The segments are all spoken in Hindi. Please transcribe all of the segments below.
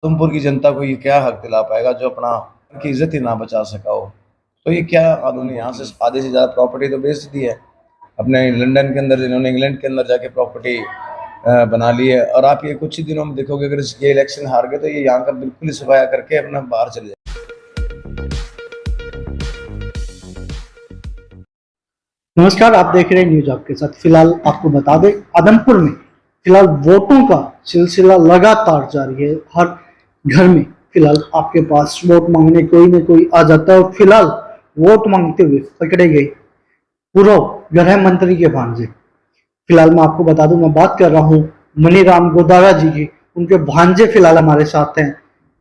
उधमपुर की जनता को ये क्या हक दिला पाएगा जो अपना की इज्जत ही ना बचा सका हो। तो ये क्या कानून है? यहाँ से आधे से ज़्यादा प्रॉपर्टी तो बेच दी है अपने लंदन के अंदर, जिन्होंने इंग्लैंड के अंदर जाके प्रॉपर्टी बना ली है। और आप ये कुछ ही दिनों में देखोगे, अगर ये इलेक्शन हार गए तो ये यहाँ का बिल्कुल ही सफाया करके अपना बाहर चले जाए। नमस्कार, आप देख रहे हैं न्यूज आपके साथ। फिलहाल आपको बता दें, आदमपुर में फिलहाल वोटों का सिलसिला लगातार जारी है। हर घर में फिलहाल आपके पास वोट मांगने कोई न कोई आ जाता है। और फिलहाल वोट मांगते हुए पकड़े गए पूर्व गृह मंत्री के भांजे। फिलहाल मैं आपको बता दूं, मैं बात कर रहा हूं मनीराम गोदारा जी की। उनके भांजे फिलहाल हमारे साथ हैं,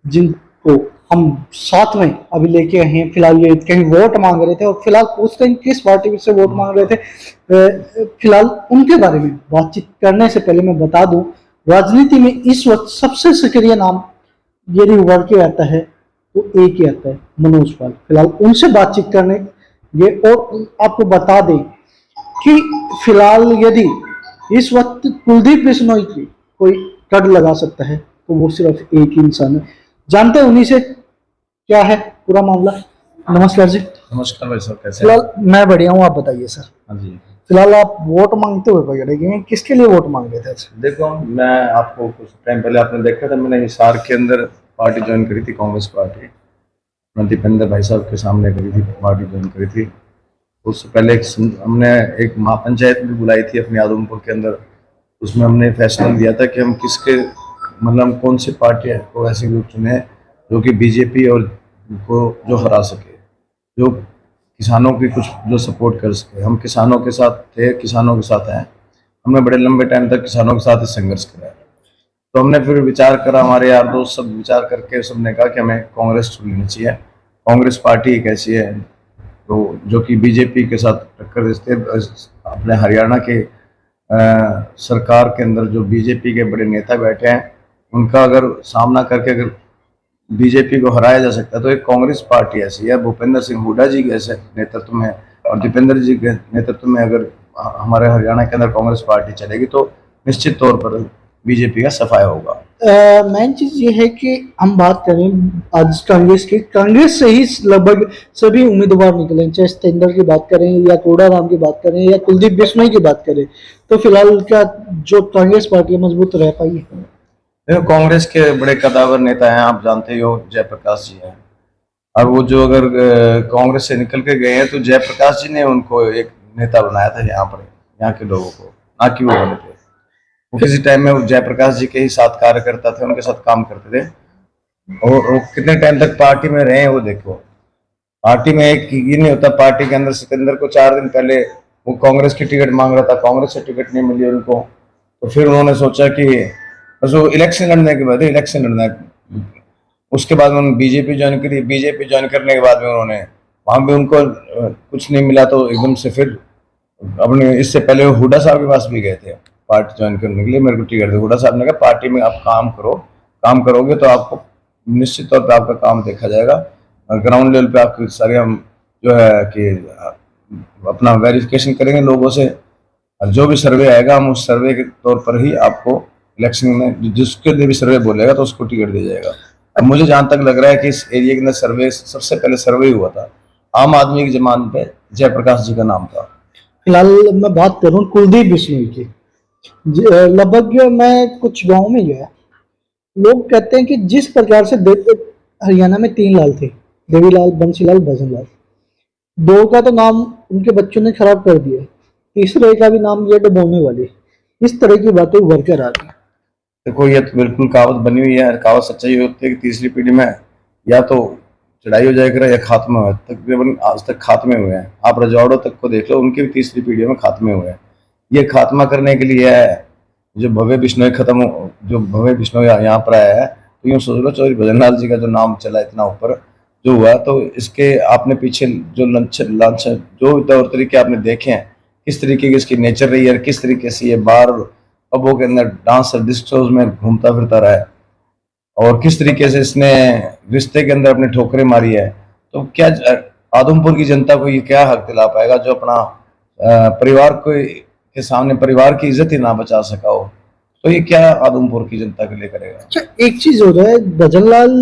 जिनको हम साथ में अभी लेके आए हैं। फिलहाल ये कहीं वोट मांग रहे थे और फिलहाल पूछते हैं किस पार्टी से वोट मांग रहे थे। फिलहाल उनके बारे में बातचीत करने से पहले मैं बता दूं, राजनीति में इस वक्त सबसे सक्रिय नाम यदि उभर के आता है तो एक ही आता है, मनोज पाल। फिलहाल उनसे बातचीत करने ये, और आपको बता दें कि फिलहाल यदि इस वक्त कुलदीप बिश्नोई की कोई कड़ लगा सकता है तो वो सिर्फ एक ही इंसान है। जानते हैं उन्हीं से क्या है पूरा मामला। नमस्कार जी। नमस्कार भाई साहब, कैसे? फिलहाल मैं बढ़िया हूँ, आप बताइए सर। हाँ जी। फिलहाल आप वोट मांगते हुए पकड़े गए हैं, किसके लिए वोट मांग रहे थे? देखो, मैं आपको कुछ टाइम पहले आपने देखा था, मैंने हिसार के अंदर पार्टी ज्वाइन करी थी, कांग्रेस पार्टी। दीपेंद्र भाई साहब के सामने करी थी, पार्टी ज्वाइन करी थी। उससे पहले हमने एक महापंचायत भी बुलाई थी अपने आदमपुर के अंदर। उसमें हमने फैसला लिया था कि हम किसके मतलब कौन सी पार्टी को ऐसे ग्रुप चुने जो कि बीजेपी और को जो हरा सके, जो किसानों की कुछ जो सपोर्ट कर सके। हम किसानों के साथ थे, किसानों के साथ हैं। हमने बड़े लंबे टाइम तक किसानों के साथ ही संघर्ष करा है। तो हमने फिर विचार करा, हमारे यार दोस्त सब विचार करके सबने कहा कि हमें कांग्रेस चुन लेनी चाहिए। कांग्रेस पार्टी एक ऐसी है तो जो कि बीजेपी के साथ टक्कर देते। अपने हरियाणा के सरकार के अंदर जो बीजेपी के बड़े नेता बैठे हैं, उनका अगर सामना करके अगर बीजेपी को हराया जा सकता है तो एक कांग्रेस पार्टी ऐसी है। भूपेंद्र सिंह हुड्डा जी के ऐसे नेतृत्व में और दीपेंद्र जी के नेतृत्व में अगर हमारे हरियाणा के अंदर कांग्रेस पार्टी चलेगी तो निश्चित तौर पर बीजेपी का सफाया होगा। मेन चीज ये है कि हम बात करें आज कांग्रेस की, कांग्रेस से ही लगभग सभी उम्मीदवार निकले, चाहे सतेंद्र की बात करें या कोडाराम की बात करें या कुलदीप बिश्नोई की बात करें। तो फिलहाल क्या जो कांग्रेस पार्टी मजबूत रह पाई है? कांग्रेस के बड़े कदावर नेता हैं, आप जानते हो, जयप्रकाश जी हैं। और वो जो अगर कांग्रेस से निकल के गए हैं तो जयप्रकाश जी ने उनको एक नेता बनाया था यहाँ पर, यहाँ के लोगों को, ना कि वो बने थे। वो किसी टाइम में वो जयप्रकाश जी के ही साथ कार्यकर्ता थे, उनके साथ काम करते थे। और वो कितने टाइम तक पार्टी में रहे हैं वो देखो। पार्टी में एक ये नहीं होता, पार्टी के अंदर सतेंद्र को 4 दिन पहले वो कांग्रेस की टिकट मांग रहा था, कांग्रेस से टिकट नहीं मिली उनको। तो फिर उन्होंने सोचा कि बस वो इलेक्शन लड़ने के बाद, इलेक्शन लड़ना है, उसके बाद उन्होंने बीजेपी ज्वाइन करी। बीजेपी ज्वाइन करने के बाद में उन्होंने वहां भी उनको कुछ नहीं मिला तो एकदम से फिर अपने, इससे पहले वो हुड्डा साहब के पास भी गए थे पार्टी ज्वाइन करने के लिए, मेरे को टिकट दे। हुड्डा साहब ने कहा पार्टी में आप काम करो, काम करोगे तो आपको निश्चित तौर पर आपका काम देखा जाएगा। ग्राउंड लेवल पे आपकी सारे हम जो है कि अपना वेरिफिकेशन करेंगे लोगों से, और जो भी सर्वे आएगा हम उस सर्वे के तौर पर ही आपको इलेक्शन में जिसके लिए भी सर्वे बोलेगा तो उसको टिकट दिया जाएगा। अब मुझे जहां तक लग रहा है कि इस एरिया के अंदर सर्वे, सबसे पहले सर्वे हुआ था आम आदमी की जमानत पे, जयप्रकाश जी का नाम था। फिलहाल मैं बात करूं कुलदीप बिश्नोई की, लगभग मैं कुछ गांव में गया, लोग कहते हैं कि जिस प्रकार से हरियाणा में 3 लाल थे, देवीलाल, बंसीलाल, भजनलाल, 2 का तो नाम उनके बच्चों ने खराब कर दिया, तीसरे का भी नाम ये डुबोने वाले, इस तरह की बातें उभर कर आ रही। देखो, ये तो बिल्कुल कहावत बनी हुई है, कहावत सच्चाई होती है कि तीसरी पीढ़ी में या तो चढ़ाई हो जाएगा या खात्मा हो। तकरीबन आज तक खात्मे हुए हैं। आप रजवाड़ों तक को देख लो, उनकी भी तीसरी पीढ़ी में खात्मे हुए हैं। ये खात्मा करने के लिए है जो भव्य बिश्नोई जो भव्य बिश्नोई यहाँ पर आया है। तो यूँ सोच लो, चौधरी भजनलाल जी का जो नाम चला इतना ऊपर जो हुआ, तो इसके आपने पीछे जो लंच जो तौर तरीके आपने देखे हैं, किस तरीके की इसकी नेचर रही है, किस तरीके से ये बार पबों के अंदर डांस डिस्क शोज में घूमता फिरता रहा है, और किस तरीके से इसने रिश्ते के अंदर अपने ठोकरें मारी है। तो क्या आदमपुर की जनता को ये क्या हक दिला पाएगा जो अपना परिवार को के सामने परिवार की इज्जत ही ना बचा सका हो। तो ये क्या आदमपुर की जनता के लिए करेगा? अच्छा, एक चीज हो रहा है, भजनलाल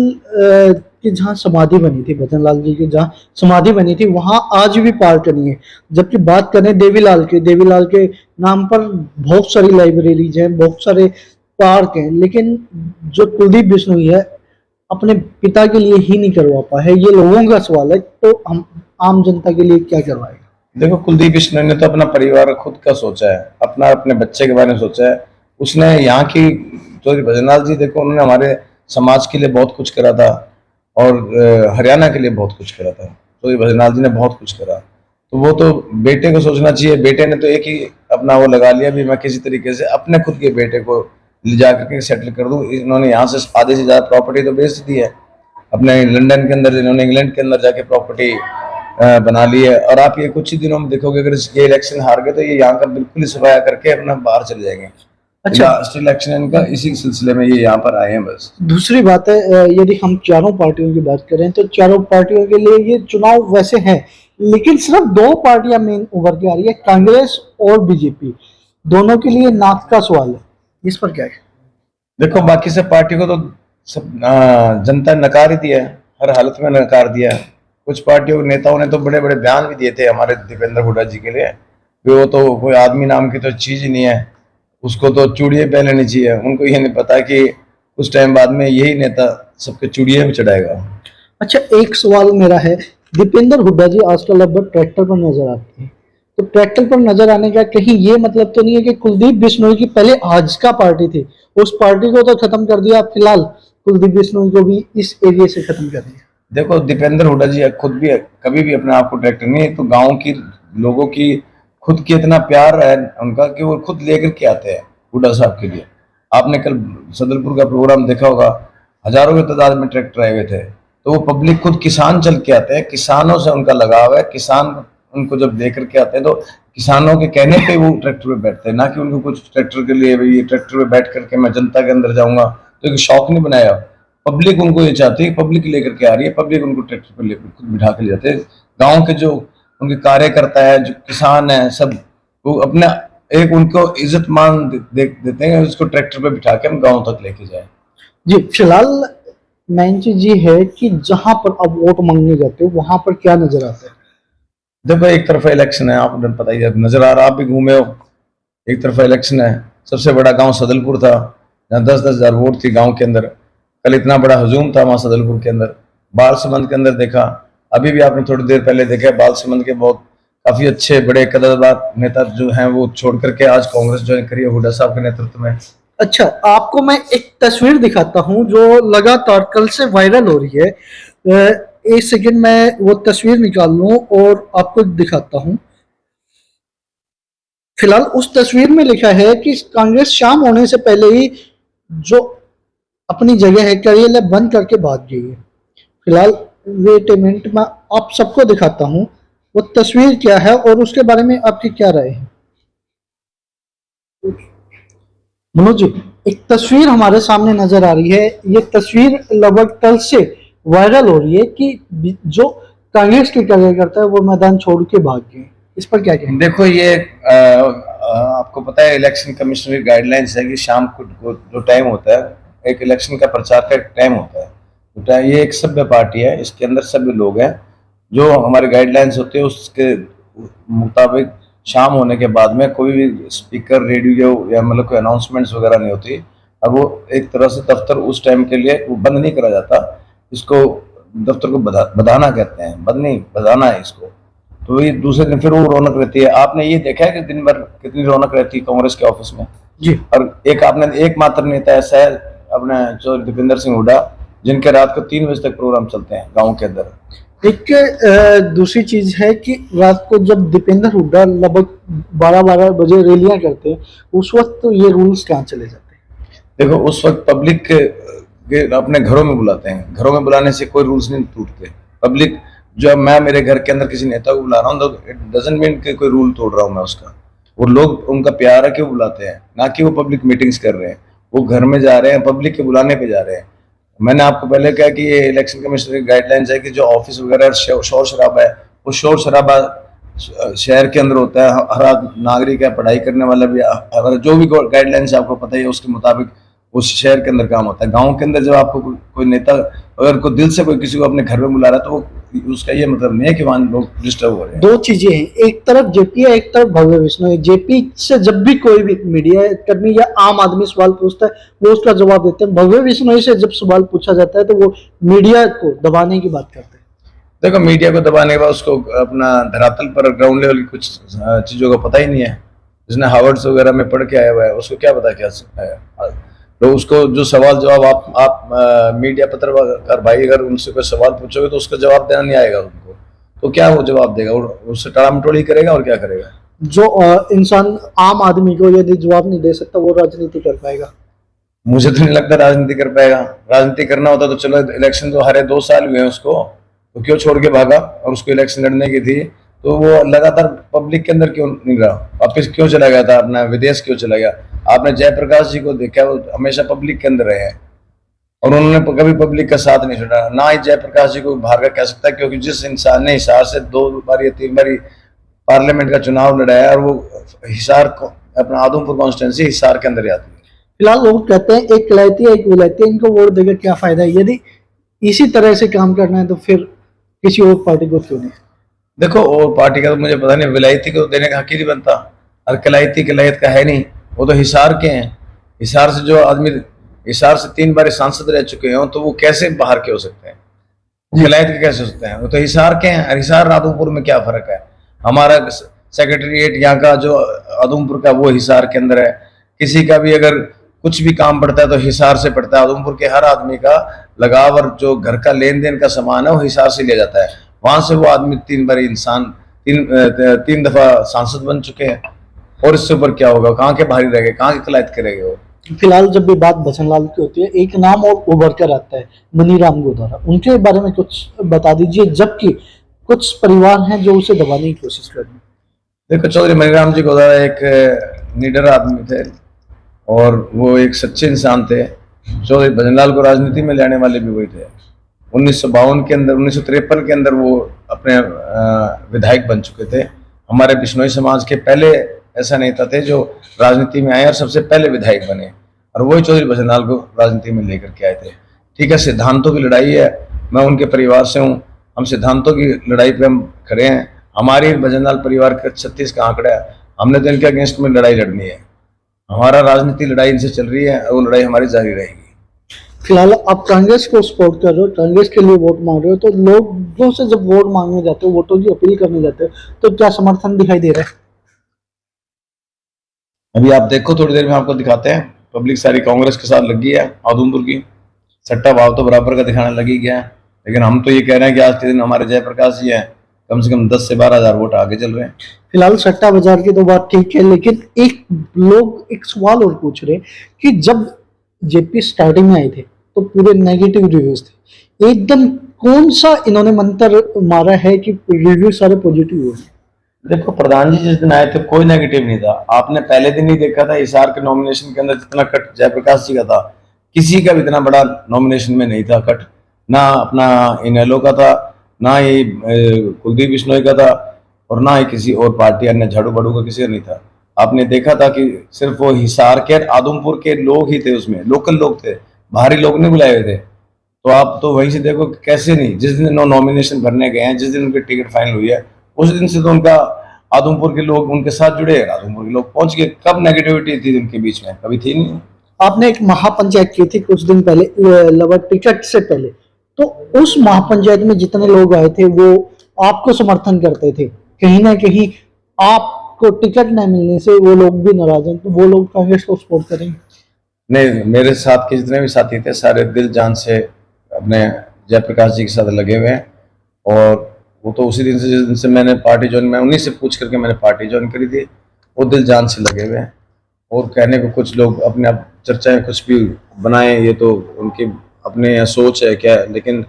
की जहाँ समाधि बनी थी, भजनलाल जी की जहाँ समाधि बनी थी, वहां आज भी पार्क नहीं है। जबकि बात करें देवीलाल के नाम पर बहुत सारी लाइब्रेरीज हैं, बहुत सारे पार्क हैं, लेकिन जो कुलदीप बिश्नोई है अपने पिता के लिए ही नहीं करवा पाए है। ये लोगों का सवाल है, तो हम आम जनता के लिए क्या करवाएगा? देखो, कुलदीप बिश्नोई ने तो अपना परिवार खुद का सोचा है, अपने बच्चे के बारे में सोचा है। उसने यहाँ की चौधरी भजनलाल जी, देखो उन्होंने हमारे समाज के लिए बहुत कुछ करा था और हरियाणा के लिए बहुत कुछ करा था। चौधरी भजनलाल जी ने बहुत कुछ करा, तो वो तो बेटे को सोचना चाहिए। बेटे ने तो एक ही अपना वो लगा लिया भी मैं किसी तरीके से अपने खुद के बेटे को ले जा करके सेटल कर दूं। इन्होंने यहाँ से आधे से ज्यादा प्रॉपर्टी तो बेच दी है अपने लंदन के अंदर, इन्होंने इंग्लैंड के अंदर जाके प्रॉपर्टी बना ली है। और आप ये कुछ ही दिनों में देखोगे, अगर ये इलेक्शन हार गए तो ये यहाँ का बिल्कुल ही सफाया करके अपना बाहर चले जाएंगे। अच्छा, लास्ट इलेक्शन इनका इसी सिलसिले में ये यहाँ पर आए हैं बस। दूसरी बात है, यदि हम चारों पार्टियों की बात करें तो चारों पार्टियों के लिए ये चुनाव वैसे है, लेकिन सिर्फ दो पार्टियां मेन उभर के आ रही है, कांग्रेस और बीजेपी। दोनों के लिए नाक का सवाल है, इस पर क्या है? देखो, बाकी सब पार्टी को तो सब जनता ने नकार ही दिया है, हर हालत में नकार दिया है। कुछ पार्टियों के नेताओं ने तो बड़े बड़े बयान भी दिए थे हमारे दीपेंद्र हुड्डा जी के लिए कि वो तो कोई आदमी नाम की तो चीज ही नहीं है, उसको तो चूड़िए पहन लेनी चाहिए। उनको ये नहीं पता कि कुछ टाइम बाद में यही नेता सबके चूड़िए में चढ़ाएगा। अच्छा, एक सवाल मेरा है, दीपेंद्र हुड्डा जी आजकल लगभग ट्रैक्टर पर नजर आते हैं, तो ट्रैक्टर पर नजर आने का कहीं ये मतलब तो नहीं है कि कुलदीप बिश्नोई की पहले भाजपा पार्टी थी, उस पार्टी को तो खत्म कर दिया, फिलहाल कुलदीप बिश्नोई को भी इस एरिया से खत्म कर दिया? देखो, दीपेंद्र हुड्डा जी खुद भी कभी भी अपने आप को ट्रैक्टर नहीं, तो गांव की लोगों की खुद की इतना प्यार है उनका कि वो खुद लेकर के आते हैं हुड्डा साहब के लिए। आपने कल सदलपुर का प्रोग्राम देखा होगा, हजारों की तादाद में ट्रैक्टर आए हुए थे। तो वो पब्लिक खुद किसान चल के आते हैं, किसानों से उनका लगाव है। किसान उनको जब लेकर के आते हैं तो किसानों के कहने पे वो ट्रैक्टर पे बैठते हैं, ना कि उनको कुछ ट्रैक्टर के लिए भाई ये ट्रैक्टर पे बैठ करके मैं जनता के अंदर जाऊंगा, तो एक शौक नहीं बनाया। पब्लिक उनको ये चाहती है, पब्लिक लेकर के आ रही है, पब्लिक उनको ट्रैक्टर पे खुद बिठा के ले जाते हैं। गाँव के जो उनके कार्यकर्ता है, जो किसान है, सब वो अपना एक उनको इज्जत मान देते हैं, उसको ट्रैक्टर पे बिठा के हम गाँव तक लेके जाए। जी, फिलहाल मेन चीज ये है कि जहां पर अब वोट मांगने जाते हो वहां पर क्या नजर आता है? देखो, एक तरफा इलेक्शन है, आपको पता ही है, नजर आ रहा, आप भी घूमे हो, एक तरफा इलेक्शन है। सबसे बड़ा गांव सदलपुर था, जहाँ 10-10 हजार वोट थी गांव के अंदर। कल इतना बड़ा हजूम था वहां सदलपुर के अंदर। बालसमंद के अंदर देखा, अभी भी आपने थोड़ी देर पहले देखा, बालसमंद के बहुत काफी अच्छे बड़े कदरदार नेता जो हैं वो छोड़ करके आज कांग्रेस ज्वाइन करी है हुड्डा साहब के नेतृत्व में। अच्छा, आपको मैं एक तस्वीर दिखाता हूं जो लगातार कल से वायरल हो रही है। एक सेकंड मैं वो तस्वीर निकाल लूं और आपको दिखाता हूं। फिलहाल उस तस्वीर में लिखा है कि कांग्रेस शाम होने से पहले ही जो अपनी जगह है कार्यालय बंद करके भाग गई है। फिलहाल वेट ए मिनट, मैं आप सबको दिखाता हूं वो तस्वीर क्या है और उसके बारे में आपकी क्या राय है। मनोज जी, एक तस्वीर हमारे सामने नजर आ रही है, ये तस्वीर लगभग कल से वायरल हो रही है कि जो कांग्रेस के कार्यकर्ता है वो मैदान छोड़ के भाग गए, इस पर क्या कहेंगे? देखो, ये आपको पता है इलेक्शन कमीशन की गाइडलाइंस है कि शाम को जो टाइम होता है, एक इलेक्शन का प्रचार का एक टाइम होता है। ये एक सभ्य पार्टी है, इसके अंदर सभ्य लोग हैं, जो हमारे गाइडलाइंस होते हैं उसके मुताबिक शाम होने के बाद में कोई भी स्पीकर, रेडियो या मतलब कोई अनाउंसमेंट्स वगैरह नहीं होती। अब वो एक तरह से दफ्तर उस टाइम के लिए वो बंद नहीं करा जाता, इसको दफ्तर को बधाना कहते हैं, बंद नहीं, बधाना है इसको। तो ये दूसरे दिन फिर वो रौनक रहती है। आपने ये देखा है कि दिन भर कितनी रौनक रहती है कांग्रेस के ऑफिस में जी। और एक मात्र नेता ऐसा है अपने जो दीपेंद्र सिंह हुड्डा, जिनके रात को 3 बजे तक प्रोग्राम चलते हैं गाँव के अंदर। एक दूसरी चीज है कि रात को जब दीपेंद्र हुड्डा लगभग 12 बजे रैलियां करते हैं, उस वक्त तो ये रूल्स कहाँ चले जाते हैं? देखो, उस वक्त पब्लिक के अपने घरों में बुलाते हैं, घरों में बुलाने से कोई रूल्स नहीं टूटते। पब्लिक, जब मैं मेरे घर के अंदर किसी नेता को बुला रहा हूँ तो इट डजंट मीन कि कोई रूल तोड़ रहा हूँ मैं उसका। वो लोग, उनका प्यार है कि वो बुलाते हैं, ना कि वो पब्लिक मीटिंग्स कर रहे हैं। वो घर में जा रहे हैं, पब्लिक के बुलाने पे जा रहे हैं। मैंने आपको पहले कहा कि ये इलेक्शन कमीशन की गाइडलाइंस है कि जो ऑफिस वगैरह शोर शराबा है, वो शोर शराबा शहर के अंदर होता है, हर नागरिक है, पढ़ाई करने वाला भी, अगर जो भी गाइडलाइंस आपको पता ही है उसके मुताबिक उस शहर के अंदर काम होता है। गांव के अंदर जब आपको कोई नेता अगर कोई दिल से कोई किसी को अपने घर में बुला रहा है तो वो उसका ये मतलब नहीं है कि वहां लोग डिस्टर्ब हो रहे हैं। दो चीजें हैं, एक तरफ जेपी है, एक तरफ भव्य विष्णु है। जेपी से जब भी कोई भी मीडिया कर्मी या आम आदमी सवाल पूछता है वो उसका जवाब देते हैं। भव्य विष्णु से जब सवाल पूछा जाता है तो वो मीडिया को दबाने की बात करते हैं। देखो, मीडिया को दबाने के बाद उसको अपना धरातल पर ग्राउंड लेवल की कुछ चीजों का पता ही नहीं है। जिसने हार्वर्ड वगैरह में पढ़ के आया हुआ है उसको क्या पता क्या है। तो उसको जो सवाल जवाब आप मीडिया पत्रकार भाई अगर उनसे कोई सवाल पूछोगे तो उसका जवाब देना नहीं आएगा उनको, तो क्या वो जवाब देगा? उससे टाड़ामटोड़ी करेगा और क्या करेगा। जो इंसान आम आदमी को यदि जवाब नहीं दे सकता वो राजनीति कर पाएगा? मुझे तो नहीं लगता राजनीति कर पाएगा। राजनीति करना होता तो चलो, इलेक्शन तो हरे 2 साल हुए हैं उसको, तो क्यों छोड़ के भागा? और उसको इलेक्शन लड़ने की थी तो वो लगातार पब्लिक के अंदर क्यों नहीं रहा? वापिस क्यों चला गया था? अपना विदेश क्यों चला गया? आपने जयप्रकाश जी को देखा, वो हमेशा पब्लिक के अंदर रहे हैं और उन्होंने कभी पब्लिक का साथ नहीं छोड़ा। ना ही जयप्रकाश जी को बाहर का कह सकता, क्योंकि जिस इंसान ने हिसार से 2 बार या 3 बार पार्लियामेंट का चुनाव लड़ाया और वो हिसार को अपना आदमपुर कॉन्स्टिट्यूंसी हिसार के अंदर आती है। फिलहाल लोग कहते हैं एक कलायती है एक विलायती है, इनको वोट देकर क्या फायदा है? यदि इसी तरह से काम करना है तो फिर किसी और पार्टी को क्यों नहीं? देखो, और पार्टी का तो मुझे पता नहीं, विलायती को देने का हक ही नहीं बनता। और कलायती कलायत का है नहीं, वो तो हिसार के हैं। हिसार से जो आदमी हिसार से 3 बार सांसद रह चुके हैं तो वो कैसे बाहर के हो सकते हैं? कलायत के कैसे हो सकते हैं? वो तो हिसार के हैं। हिसार आदमपुर में क्या फर्क है? हमारा सेक्रेटरीट यहाँ का जो आदमपुर का वो हिसार के अंदर है। किसी का भी अगर कुछ भी काम पड़ता है तो हिसार से पड़ता है। आदमपुर के हर आदमी का लगाव और जो घर का लेन देन का सामान है वो हिसार से लिया जाता है। वहां से वो आदमी 3 बार इंसान 3 दफा सांसद बन चुके हैं और इससे ऊपर क्या होगा? कहाँ के भारी रह गए, कहाँ के कलायत करेंगे वो? फिलहाल जब भी बात बचन लाल की होती है एक नाम और उभर कर आता है, मनीराम गोदारा। उनके बारे में कुछ बता दीजिए, जबकि कुछ परिवार हैं जो उसे दबाने की कोशिश कर रहे हैं। देखो, चौधरी मनीराम जी गोदारा एक निडर आदमी थे और वो एक सच्चे इंसान थे। चौधरी भजनलाल को राजनीति में लाने वाले भी वही थे। 1952 के अंदर 1953 के अंदर वो अपने विधायक बन चुके थे। हमारे बिश्नोई समाज के पहले ऐसा नेता थे जो राजनीति में आए और सबसे पहले विधायक बने, और वही चौधरी भजनलाल को राजनीति में लेकर के आए थे। ठीक है, सिद्धांतों की लड़ाई है, मैं उनके परिवार से हूँ, हम सिद्धांतों की लड़ाई पे हम खड़े हैं। हमारी भजनलाल परिवार का 36 का आंकड़ा है, हमने तो इनके अगेंस्ट में लड़ाई लड़नी है। हमारा राजनीति लड़ाई इनसे चल रही है और वो लड़ाई हमारी जारी रहेगी। फिलहाल आप कांग्रेस को सपोर्ट कर रहे हो, कांग्रेस के लिए वोट मांग रहे हो, तो लोगों से जब वोट मांगने जाते हो, वोटों की अपील करने जाते हो, तो क्या समर्थन दिखाई दे रहा है? अभी आप देखो, थोड़ी देर में आपको दिखाते हैं। पब्लिक सारी कांग्रेस के साथ लगी है। आदमपुर की सट्टा भाव तो बराबर का दिखाने लगी गया है, लेकिन हम तो ये कह रहे हैं कि आज के दिन हमारे जयप्रकाश जी हैं, कम से कम 10 से 12 हजार वोट आगे चल रहे हैं। फिलहाल सट्टा बाजार की तो बात ठीक है, लेकिन एक सवाल और पूछ रहे हैं कि जब जेपी स्टार्टिंग में आए थे तो पूरे नेगेटिव रिव्यूज थे, एकदम कौन सा इन्होंने मंत्र मारा है कि रिव्यू सारे पॉजिटिव हुए? देखो, प्रधान जी जिस दिन आए थे कोई नेगेटिव नहीं था। आपने पहले दिन ही देखा था हिसार के नॉमिनेशन के अंदर जितना कट जयप्रकाश जी का था, किसी का भी इतना बड़ा नॉमिनेशन में नहीं था कट। ना अपना इनेलो का था, ना ही कुलदीप बिश्नोई का था, और ना ही किसी और पार्टी अन्य झाड़ू बाड़ू का किसी का नहीं था। आपने देखा था कि सिर्फ वो हिसार के आदमपुर के लोग ही थे, उसमें लोकल लोग थे, बाहरी लोग नहीं बुलाए हुए थे। तो आप तो वहीं से देखो कैसे नहीं, जिस दिन नॉमिनेशन भरने गए हैं, जिस दिन उनकी टिकट फाइनल हुई है, उस दिन से तो उनका आदमपुर के लोग उनके साथ जुड़े हैं। आदमपुर के लोग पहुंच गए। कब नेगेटिविटी थी उनके बीच में? कभी थी नहीं। आपने एक महापंचायत की थी कुछ दिन पहले, लगभग टिकट से पहले, तो उस महापंचायत में जितने लोग आए थे वो आपको समर्थन करते थे। कहीं ना कहीं आपको टिकट न मिलने से वो लोग भी नाराज हैं, तो वो लोग कांग्रेस को सपोर्ट करेंगे? नहीं, मेरे साथ के जितने भी साथी थे सारे दिल जान से अपने जयप्रकाश जी के साथ लगे हुए हैं, और वो तो उसी दिन से जिस दिन से मैंने पार्टी ज्वाइन, मैं उन्हीं से पूछ करके मैंने पार्टी ज्वाइन करी थी, वो दिल जान से लगे हुए हैं। और कहने को कुछ लोग अपने आप चर्चाएं कुछ भी बनाए, ये तो उनकी अपने सोच है क्या, लेकिन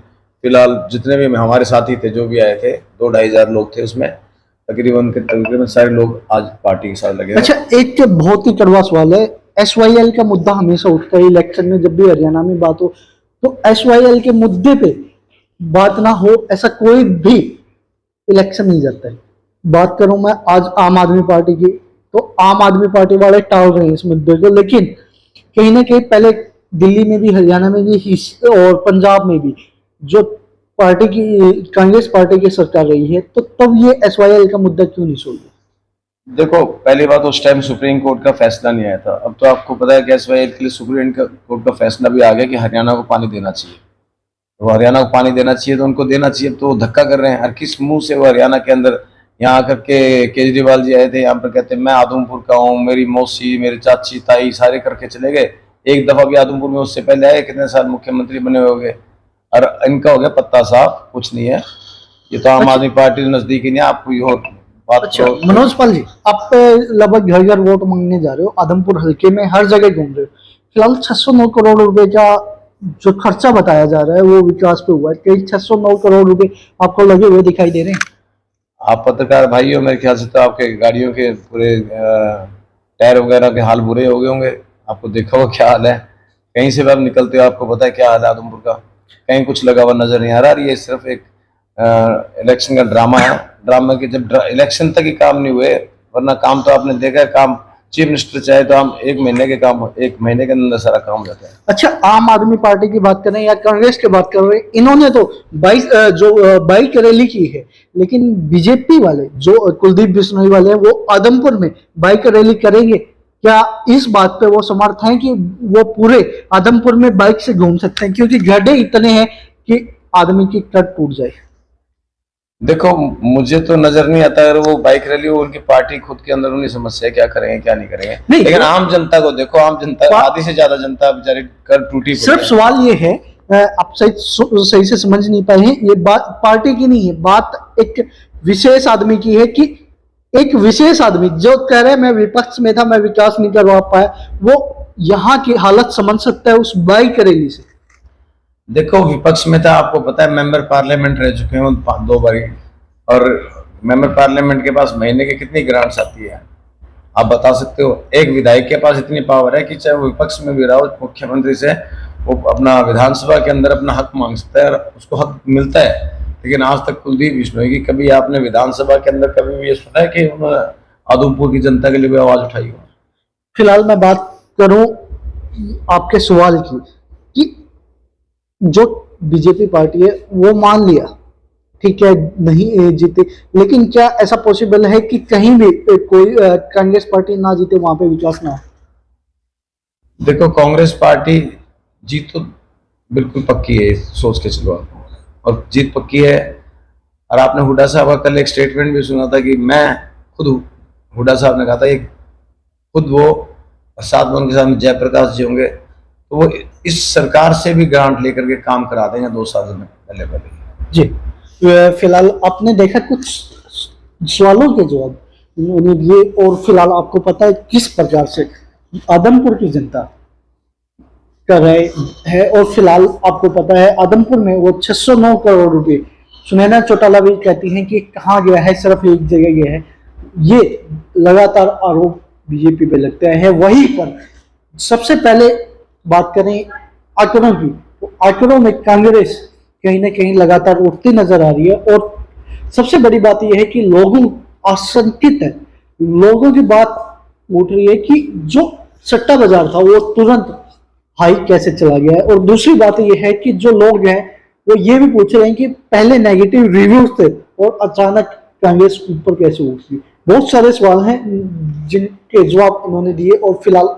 फिलहाल जितने भी हमारे साथी थे जो भी आए थे 2-2.5 हजार लोग थे, उसमें तकरीबन सारे लोग आज पार्टी के साथ लगे। अच्छा, एक बहुत ही कड़वा सवाल है, SYL का मुद्दा हमेशा उठता है इलेक्शन में। जब भी हरियाणा में बात हो तो SYL के मुद्दे पे बात ना हो ऐसा कोई भी इलेक्शन नहीं जाता है। बात करूं मैं आज आम आदमी पार्टी की, तो आम आदमी पार्टी वाले टाल रहे हैं इस मुद्दे को, लेकिन कहीं ना कहीं पहले दिल्ली में भी, हरियाणा में भी और पंजाब में भी जो पार्टी की, कांग्रेस पार्टी की सरकार रही है, तो तब ये SYL का मुद्दा क्यों नहीं सोल्व? देखो, पहली बात, उस टाइम सुप्रीम कोर्ट का फैसला नहीं आया था। अब तो आपको पता है कि SYL के लिए सुप्रीम कोर्ट का फैसला भी आ गया कि हरियाणा को पानी देना चाहिए। तो हरियाणा को पानी देना चाहिए तो उनको देना चाहिए, तो वो धक्का कर रहे हैं। और किस मुंह से वो हरियाणा के अंदर यहाँ आकर के केजरीवाल जी आए थे, यहाँ पर कहते हैं मैं आदमपुर का हूँ, मेरी मौसी, मेरे चाची ताई सारे करके चले गए। एक दफा भी आदमपुर में उससे पहले आए, कितने साल मुख्यमंत्री बने हुए हो गए, और इनका हो गया पत्ता साफ, कुछ नहीं है। ये तो आम आदमी पार्टी नजदीक ही नहीं है। आप कोई और बात अच्छा करो। मनोज पाल जी, आप लगभग घर घर वोट मांगने जा रहे हो, आदमपुर हल्के में हर जगह घूम रहे हो। फिलहाल 609 करोड़ रुपए का जो खर्चा बताया जा रहा है वो विकास पे हुआ है, कई 609 करोड़ रुपए आपको लगे हुए दिखाई दे रहे हैं? आप पत्रकार भाई हो, मेरे ख्याल से तो आपके गाड़ियों के पूरे टायर वगैरह के हाल बुरे हो गए होंगे। आपको देखा हो क्या हाल है, कहीं से भी आप निकलते हो आपको पता है क्या हाल है आदमपुर का। कहीं कुछ लगा हुआ नजर नहीं आ रहा। ये सिर्फ एक इलेक्शन का ड्रामा है। ड्रामा के जब इलेक्शन तक ही काम नहीं हुए, वरना काम तो आपने देखा है, काम चीफ मिनिस्टर चाहे तो हम 1 महीने के काम, 1 महीने के अंदर सारा काम हो जाता है। अच्छा, आम आदमी पार्टी की बात करें या कांग्रेस की बात करें, इन्होंने तो बाइक रैली की है, लेकिन बीजेपी वाले जो कुलदीप बिश्नोई वाले हैं वो आदमपुर में बाइक रैली करेंगे। क्या इस बात पे वो समर्थ हैं कि वो पूरे आदमपुर में बाइक से घूम सकते हैं, क्योंकि गड्ढे इतने हैं कि आदमी की कट टूट जाए? देखो, मुझे तो नजर नहीं आता। अगर वो बाइक रैली हो, उनकी पार्टी खुद के अंदर उन्हें समस्या है, क्या करेंगे क्या नहीं करेंगे। लेकिन आम जनता को देखो, आम जनता, आधी से ज्यादा जनता बेचारी कर टूटी। सिर्फ सवाल ये है, आप सही से समझ नहीं पाए हैं, ये बात पार्टी की नहीं है, बात एक विशेष आदमी की है कि एक विशेष आदमी जो कह रहे हैं मैं विपक्ष में था, मैं विकास नहीं करवा पाया, वो यहाँ की हालत समझ सकता है उस बाइक रैली से। देखो, विपक्ष में था, आपको पता है, मेंबर पार्लियामेंट रह चुके हैं 2 बार, और मेंबर पार्लियामेंट के पास महीने की कितनी ग्रांट्स आती है आप बता सकते हो? एक विधायक के पास इतनी पावर है कि चाहे वो विपक्ष में भी रहो, मुख्यमंत्री से वो अपना विधानसभा के अंदर अपना हक मांग सकता है और उसको हक मिलता है। लेकिन आज तक कुलदीप बिश्नोई की कभी आपने विधानसभा के अंदर कभी भी ये सुना है कि उन्होंने आदमपुर की जनता के लिए भी आवाज उठाई हो? फिलहाल मैं बात करूं आपके सवाल की, कि जो बीजेपी पार्टी है वो मान लिया ठीक है नहीं जीते, लेकिन क्या ऐसा पॉसिबल है कि कहीं भी कोई कांग्रेस पार्टी ना जीते, वहां पे विकास ना हो? देखो, कांग्रेस पार्टी जीत तो बिल्कुल पक्की है, सोच के चलो आप, और जीत पक्की है। और आपने हुड्डा साहब का कल एक स्टेटमेंट भी सुना था कि मैं खुद, हुड्डा साहब ने कहा था कि खुद वो साथ में उनके साथ जयप्रकाश जी होंगे, तो वो इस सरकार से भी ग्रांट लेकर के काम करा देंगे 2 साल में पहले। जी, फिलहाल आपने देखा कुछ सवालों के जवाब उन्होंने दिए, और फिलहाल आपको पता है किस प्रकार से आदमपुर की जनता कर रहे है, और फिलहाल आपको पता है आदमपुर में वो 609 करोड़ रुपए सुनैना चौटाला भी कहती हैं कि कहाँ गया है, सिर्फ एक जगह गया है। ये लगातार आरोप बीजेपी पे लगते हैं। वहीं पर सबसे पहले बात करें आंकड़ों की, तो आंकड़ों में कांग्रेस कहीं ना कहीं लगातार उठती नजर आ रही है, और सबसे बड़ी बात यह है कि लोगों आशंकित है, लोगों की बात उठ रही है कि जो सट्टा बाजार था वो तुरंत हाई कैसे चला गया है। और दूसरी बात यह है कि जो लोग हैं वो ये भी पूछ रहे हैं कि पहले नेगेटिव रिव्यूज थे और अचानक कांग्रेस ऊपर कैसे उठ गई। बहुत सारे सवाल हैं जिनके जवाब उन्होंने दिए, और फिलहाल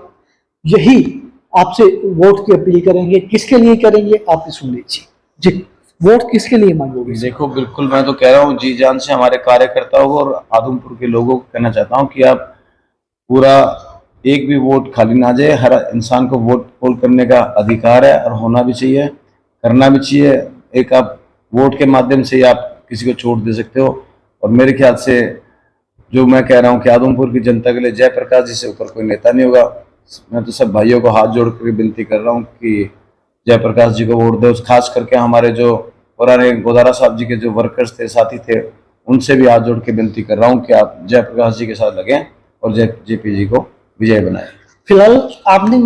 यही आपसे वोट की अपील करेंगे। किसके लिए करेंगे आप सुन लीजिए। जी, वोट किसके लिए मांगोगे? देखो, बिल्कुल मैं तो कह रहा हूँ जी जान से हमारे कार्यकर्ताओं को और आदमपुर के लोगों को कहना चाहता हूँ कि आप पूरा एक भी वोट खाली ना जाए। हर इंसान को वोट पोल करने का अधिकार है और होना भी चाहिए, करना भी चाहिए। एक आप वोट के माध्यम से ही आप किसी को छोड़ दे सकते हो। और मेरे ख्याल से जो मैं कह रहा हूँ कि आदमपुर की जनता के लिए जयप्रकाश जी से ऊपर कोई नेता नहीं होगा। मैं तो सब भाइयों को हाथ जोड़ कर विनती कर रहा हूँ कि जयप्रकाश जी को वोट दे। खास करके हमारे जो पुराने गोदारा साहब जी के जो वर्कर्स थे, साथी थे, उनसे भी हाथ जोड़ के विनती कर रहा हूँ कि आप जयप्रकाश जी के साथ लगें और जेपी जी को विजय बनाए। फिलहाल आपने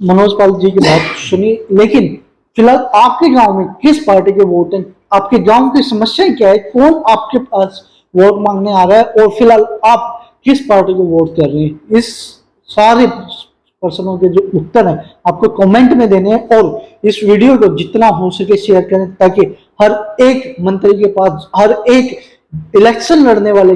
मनोज पाल जी की बात सुनी, लेकिन फिलहाल आपके गांव में किस पार्टी के वोट हैं? आपके गांव की समस्याएं क्या है? कौन आपके पास वोट मांगने आ रहा है और फिलहाल आप किस पार्टी को वोट कर रहे हैं, इस सारे प्रश्नों के जो उत्तर है आपको कमेंट में देने हैं और इस वीडियो को जितना हो सके शेयर करें ताकि हर एक मंत्री के पास, हर एक इलेक्शन लड़ने वाले